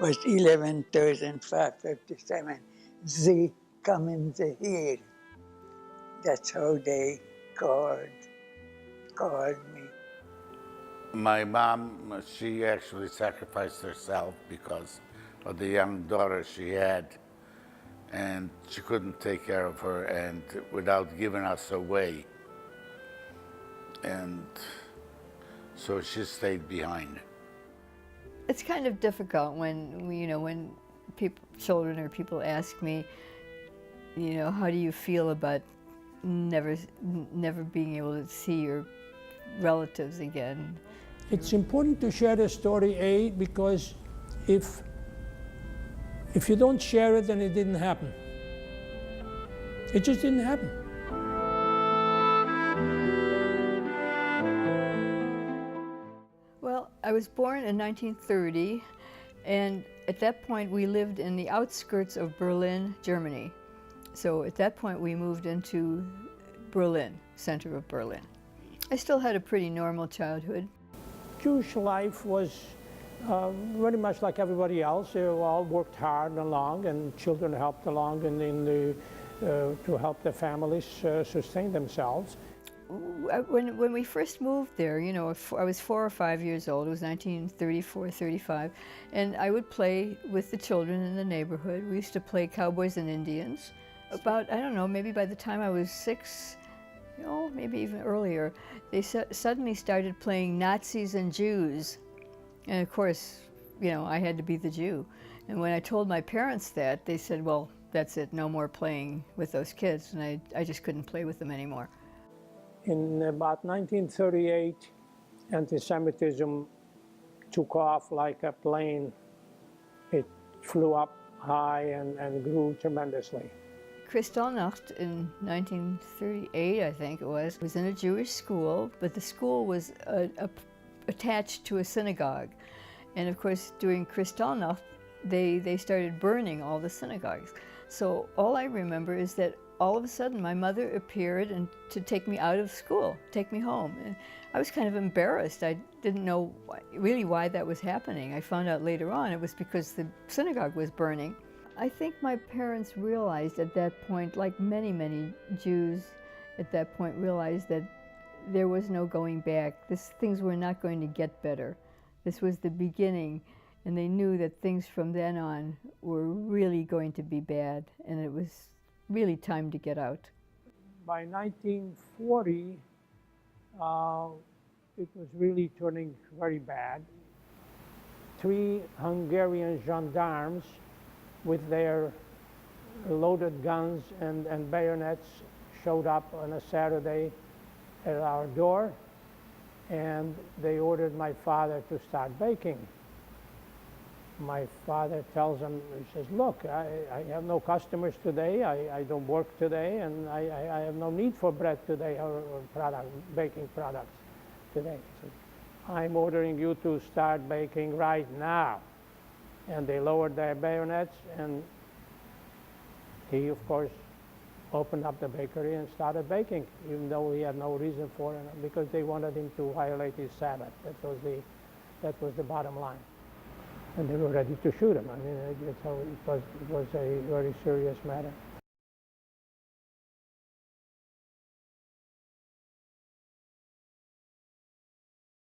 was 11,557. Sie kommen Sie hier. That's how they called, called me. My mom, she actually sacrificed herself because of the young daughter she had, and she couldn't take care of her and without giving us away. And so she stayed behind. It's kind of difficult when when people, children or people ask me, how do you feel about never being able to see your relatives again? It's important to share the story, A, because if you don't share it, then it didn't happen. It just didn't happen. Well, I was born in 1930, and at that point we lived in the outskirts of Berlin, Germany. So at that point we moved into Berlin, center of Berlin. I still had a pretty normal childhood. Jewish life was very much like everybody else. They all worked hard along, and children helped along to help their families sustain themselves. When we first moved there, I was 4 or 5 years old. It was 1934, 35, and I would play with the children in the neighborhood. We used to play cowboys and Indians. About, I don't know, maybe by the time I was 6, maybe even earlier, they suddenly started playing Nazis and Jews. And of course, I had to be the Jew. And when I told my parents that, they said, well, that's it, no more playing with those kids. And I just couldn't play with them anymore. In about 1938, anti-Semitism took off like a plane. It flew up high and grew tremendously. Kristallnacht in 1938, I think it was in a Jewish school, but the school was attached to a synagogue. And of course, during Kristallnacht, they started burning all the synagogues. So all I remember is that all of a sudden my mother appeared and to take me out of school, take me home. And I was kind of embarrassed. I didn't know really why that was happening. I found out later on it was because the synagogue was burning. I think my parents realized at that point, like many, many Jews at that point, realized that there was no going back. Things were not going to get better. This was the beginning, and they knew that things from then on were really going to be bad, and it was really time to get out. By 1940, it was really turning very bad. 3 Hungarian gendarmes with their loaded guns and bayonets showed up on a Saturday at our door, and they ordered my father to start baking. My father tells him, he says, look, I have no customers today, I don't work today, and I have no need for bread today or baking products today. He says, I'm ordering you to start baking right now. And they lowered their bayonets, and he, of course, opened up the bakery and started baking, even though he had no reason for it, because they wanted him to violate his Sabbath. That was the bottom line. And they were ready to shoot him. I mean, it was a very serious matter.